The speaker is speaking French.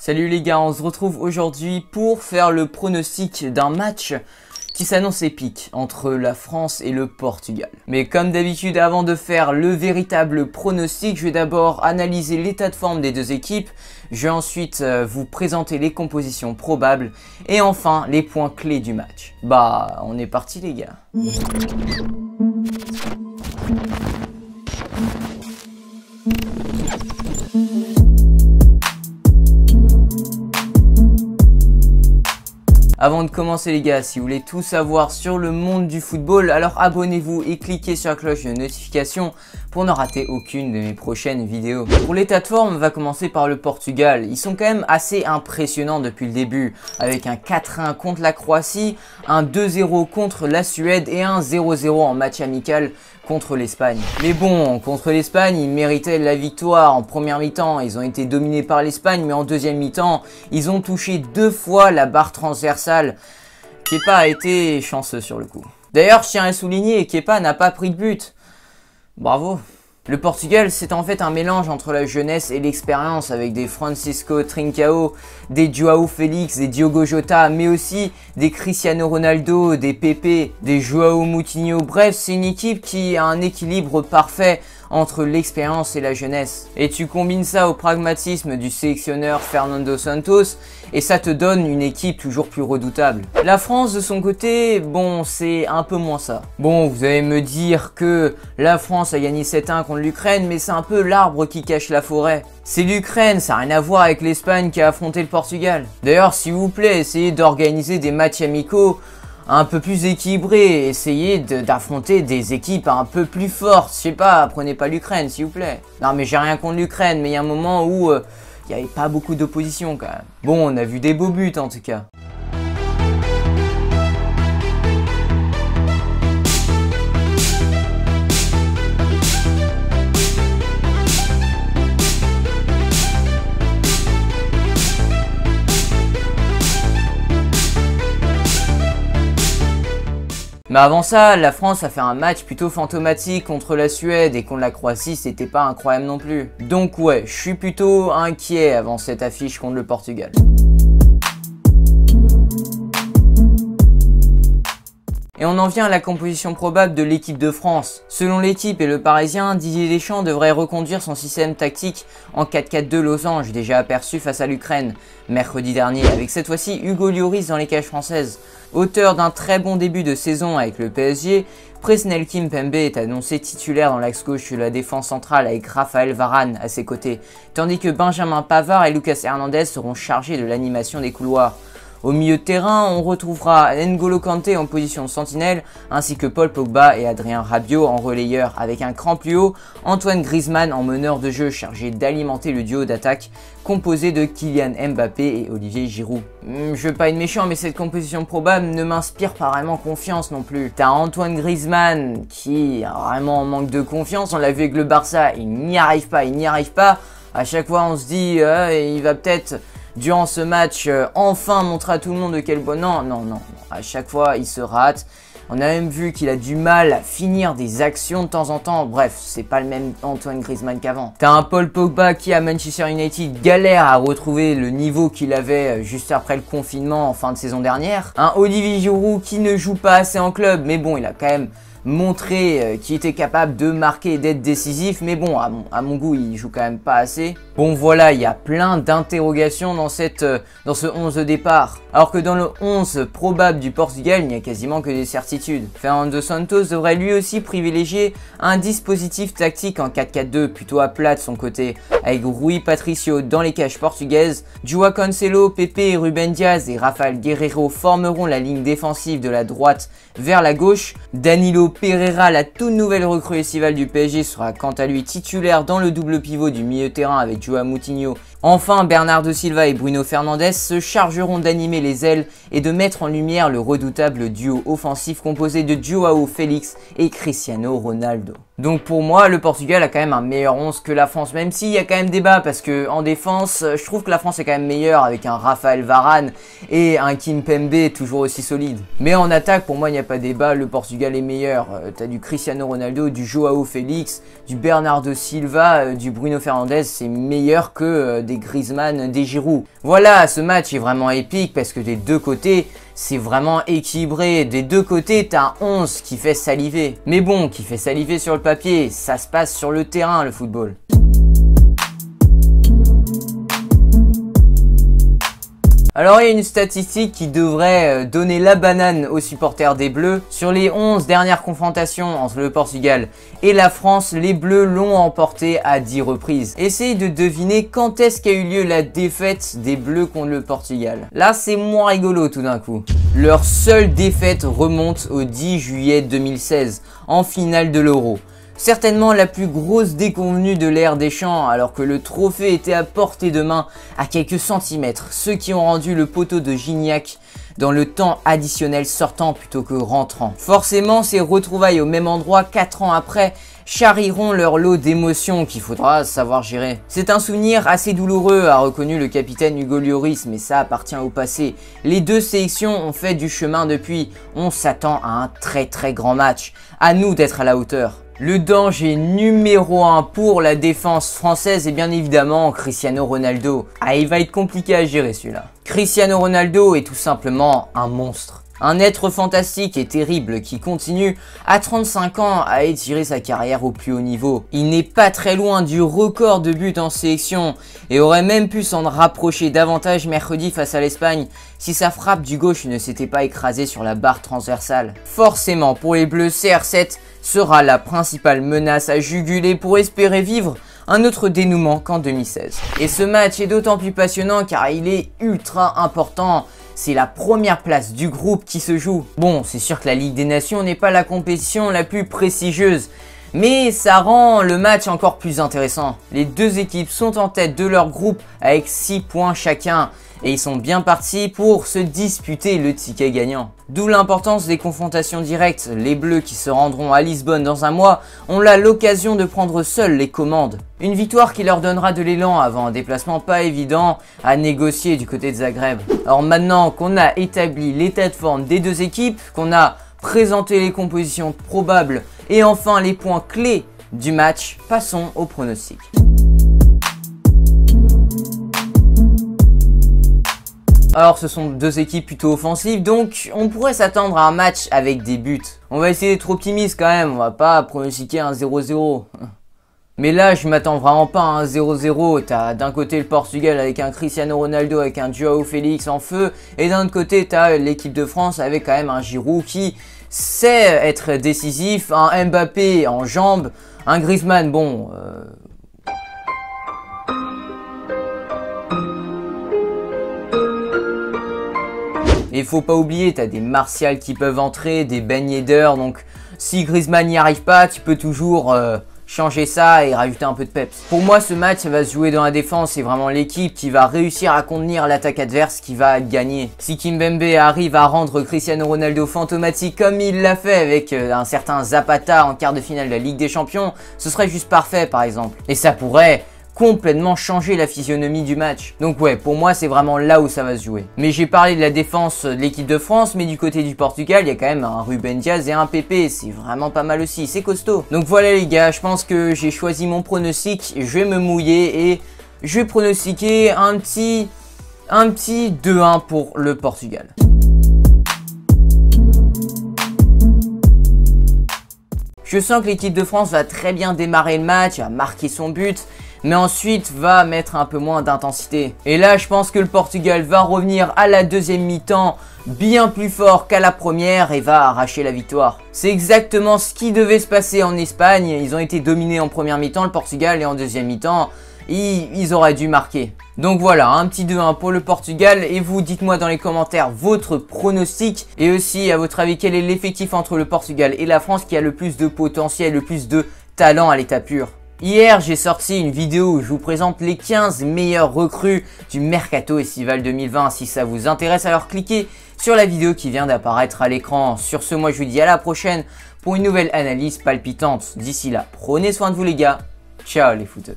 Salut les gars, on se retrouve aujourd'hui pour faire le pronostic d'un match qui s'annonce épique entre la France et le Portugal. Mais comme d'habitude, avant de faire le véritable pronostic, je vais d'abord analyser l'état de forme des deux équipes. Je vais ensuite vous présenter les compositions probables et enfin les points clés du match. Bah, on est parti les gars. Avant de commencer les gars, si vous voulez tout savoir sur le monde du football, alors abonnez-vous et cliquez sur la cloche de notification pour ne rater aucune de mes prochaines vidéos. Pour l'état de forme, on va commencer par le Portugal. Ils sont quand même assez impressionnants depuis le début, avec un 4-1 contre la Croatie, un 2-0 contre la Suède et un 0-0 en match amical contre l'Espagne. Mais bon, contre l'Espagne, ils méritaient la victoire. En première mi-temps, ils ont été dominés par l'Espagne, mais en deuxième mi-temps, ils ont touché 2 fois la barre transversale. Kepa a été chanceux sur le coup. D'ailleurs, je tiens à souligner, Kepa n'a pas pris de but. Bravo. Le Portugal, c'est en fait un mélange entre la jeunesse et l'expérience avec des Francisco Trincao, des João Félix, des Diogo Jota, mais aussi des Cristiano Ronaldo, des Pepe, des João Moutinho. Bref, c'est une équipe qui a un équilibre parfait entre l'expérience et la jeunesse. Et tu combines ça au pragmatisme du sélectionneur Fernando Santos et ça te donne une équipe toujours plus redoutable. La France de son côté, bon, c'est un peu moins ça. Bon, vous allez me dire que la France a gagné 7-1 contre l'Ukraine, mais c'est un peu l'arbre qui cache la forêt. C'est l'Ukraine, ça n'a rien à voir avec l'Espagne qui a affronté le Portugal. D'ailleurs, s'il vous plaît, essayez d'organiser des matchs amicaux un peu plus équilibré, essayez d'affronter des équipes un peu plus fortes. Je sais pas, prenez pas l'Ukraine s'il vous plaît. Non mais j'ai rien contre l'Ukraine, mais il y a un moment où il n'y avait pas beaucoup d'opposition quand même. Bon, on a vu des beaux buts en tout cas. Mais avant ça, la France a fait un match plutôt fantomatique contre la Suède et contre la Croatie, c'était pas incroyable non plus. Donc ouais, je suis plutôt inquiet avant cette affiche contre le Portugal. Et on en vient à la composition probable de l'équipe de France. Selon l'équipe et le Parisien, Didier Deschamps devrait reconduire son système tactique en 4-4-2 losange, déjà aperçu face à l'Ukraine mercredi dernier, avec cette fois-ci Hugo Lloris dans les cages françaises. Auteur d'un très bon début de saison avec le PSG, Presnel Kimpembe est annoncé titulaire dans l'axe gauche de la défense centrale avec Raphaël Varane à ses côtés, tandis que Benjamin Pavard et Lucas Hernandez seront chargés de l'animation des couloirs. Au milieu de terrain, on retrouvera N'Golo Kanté en position de sentinelle, ainsi que Paul Pogba et Adrien Rabiot en relayeur, avec un cran plus haut, Antoine Griezmann en meneur de jeu chargé d'alimenter le duo d'attaque composé de Kylian Mbappé et Olivier Giroud. Je veux pas être méchant, mais cette composition probable ne m'inspire pas vraiment confiance non plus. T'as Antoine Griezmann qui a vraiment en manque de confiance, on l'a vu avec le Barça, il n'y arrive pas. À chaque fois on se dit, il va peut-être durant ce match, enfin montrer à tout le monde de quel bon... Non. À chaque fois, il se rate. On a même vu qu'il a du mal à finir des actions de temps en temps. Bref, c'est pas le même Antoine Griezmann qu'avant. T'as un Paul Pogba qui, à Manchester United, galère à retrouver le niveau qu'il avait juste après le confinement en fin de saison dernière. Un Olivier Giroud qui ne joue pas assez en club, mais bon, il a quand même montré qu'il était capable de marquer et d'être décisif, mais bon, à mon goût, il joue quand même pas assez. Bon voilà, il y a plein d'interrogations dans ce 11 de départ. Alors que dans le 11 probable du Portugal, il n'y a quasiment que des certitudes. Fernando Santos devrait lui aussi privilégier un dispositif tactique en 4-4-2 plutôt à plat de son côté, avec Rui Patricio dans les cages portugaises, João Cancelo, Pepe, Ruben Dias et Rafael Guerreiro formeront la ligne défensive de la droite vers la gauche. Danilo Pereira, la toute nouvelle recrue estivale du PSG, sera quant à lui titulaire dans le double pivot du milieu de terrain avec João Moutinho. Enfin, Bernardo Silva et Bruno Fernandes se chargeront d'animer les ailes et de mettre en lumière le redoutable duo offensif composé de João Félix et Cristiano Ronaldo. Donc pour moi, le Portugal a quand même un meilleur 11 que la France, même s'il y a quand même débat, parce que en défense, je trouve que la France est quand même meilleure avec un Raphaël Varane et un Kimpembe toujours aussi solide. Mais en attaque, pour moi, il n'y a pas débat, le Portugal est meilleur. T'as du Cristiano Ronaldo, du Joao Félix, du Bernardo Silva, du Bruno Fernandes, c'est meilleur que des Griezmann, des Giroud. Voilà, ce match est vraiment épique parce que des deux côtés, c'est vraiment équilibré. Des deux côtés, t'as un 11 qui fait saliver. Mais bon, qui fait saliver sur le papier, ça se passe sur le terrain, le football. Alors il y a une statistique qui devrait donner la banane aux supporters des Bleus. Sur les 11 dernières confrontations entre le Portugal et la France, les Bleus l'ont emporté à 10 reprises. Essayez de deviner quand est-ce qu'a eu lieu la défaite des Bleus contre le Portugal. Là c'est moins rigolo tout d'un coup. Leur seule défaite remonte au 10 juillet 2016, en finale de l'Euro. Certainement la plus grosse déconvenue de l'ère Deschamps, alors que le trophée était à portée de main à quelques centimètres, ceux qui ont rendu le poteau de Gignac dans le temps additionnel sortant plutôt que rentrant. Forcément, ces retrouvailles au même endroit 4 ans après charrieront leur lot d'émotions qu'il faudra savoir gérer. C'est un souvenir assez douloureux, a reconnu le capitaine Hugo Lloris, mais ça appartient au passé. Les deux sélections ont fait du chemin depuis, on s'attend à un très grand match. À nous d'être à la hauteur. Le danger numéro 1 pour la défense française est bien évidemment Cristiano Ronaldo. Ah, il va être compliqué à gérer celui-là. Cristiano Ronaldo est tout simplement un monstre. Un être fantastique et terrible qui continue à 35 ans à étirer sa carrière au plus haut niveau. Il n'est pas très loin du record de buts en sélection et aurait même pu s'en rapprocher davantage mercredi face à l'Espagne si sa frappe du gauche ne s'était pas écrasée sur la barre transversale. Forcément, pour les Bleus, CR7 sera la principale menace à juguler pour espérer vivre un autre dénouement qu'en 2016. Et ce match est d'autant plus passionnant car il est ultra important. C'est la première place du groupe qui se joue. Bon, c'est sûr que la Ligue des Nations n'est pas la compétition la plus prestigieuse, mais ça rend le match encore plus intéressant. Les deux équipes sont en tête de leur groupe avec 6 points chacun et ils sont bien partis pour se disputer le ticket gagnant. D'où l'importance des confrontations directes. Les Bleus qui se rendront à Lisbonne dans un mois ont là l'occasion de prendre seuls les commandes. Une victoire qui leur donnera de l'élan avant un déplacement pas évident à négocier du côté de Zagreb. Alors maintenant qu'on a établi l'état de forme des deux équipes, qu'on a présenté les compositions probables et enfin les points clés du match, passons au pronostic. Alors ce sont deux équipes plutôt offensives, donc on pourrait s'attendre à un match avec des buts. On va essayer d'être optimiste quand même, on va pas pronostiquer un 0-0. Mais là je m'attends vraiment pas à un 0-0, t'as d'un côté le Portugal avec un Cristiano Ronaldo, avec un Joao Félix en feu, et d'un autre côté t'as l'équipe de France avec quand même un Giroud qui sait être décisif, un Mbappé en jambes, un Griezmann, bon... Et faut pas oublier, t'as des Martial qui peuvent entrer, des Ben Yedder, donc si Griezmann n'y arrive pas, tu peux toujours changer ça et rajouter un peu de peps. Pour moi, ce match, ça va se jouer dans la défense, c'est vraiment l'équipe qui va réussir à contenir l'attaque adverse qui va gagner. Si Kimpembe arrive à rendre Cristiano Ronaldo fantomatique comme il l'a fait avec un certain Zapata en quart de finale de la Ligue des Champions, ce serait juste parfait par exemple. Et ça pourrait complètement changer la physionomie du match. Donc ouais, pour moi c'est vraiment là où ça va se jouer. Mais j'ai parlé de la défense de l'équipe de France, mais du côté du Portugal, il y a quand même un Ruben Dias et un Pepe, c'est vraiment pas mal aussi, c'est costaud. Donc voilà les gars, je pense que j'ai choisi mon pronostic, je vais me mouiller et je vais pronostiquer un petit 2-1 pour le Portugal. Je sens que l'équipe de France va très bien démarrer le match, va marquer son but, mais ensuite va mettre un peu moins d'intensité. Et là, je pense que le Portugal va revenir à la deuxième mi-temps bien plus fort qu'à la première et va arracher la victoire. C'est exactement ce qui devait se passer en Espagne. Ils ont été dominés en première mi-temps, le Portugal, et en deuxième mi-temps, ils auraient dû marquer. Donc voilà, un petit 2-1 pour le Portugal. Et vous, dites-moi dans les commentaires votre pronostic. Et aussi, à votre avis, quel est l'effectif entre le Portugal et la France qui a le plus de potentiel, le plus de talent à l'état pur? Hier, j'ai sorti une vidéo où je vous présente les 15 meilleures recrues du Mercato estival 2020. Si ça vous intéresse, alors cliquez sur la vidéo qui vient d'apparaître à l'écran. Sur ce, moi je vous dis à la prochaine pour une nouvelle analyse palpitante. D'ici là, prenez soin de vous les gars. Ciao les footeux.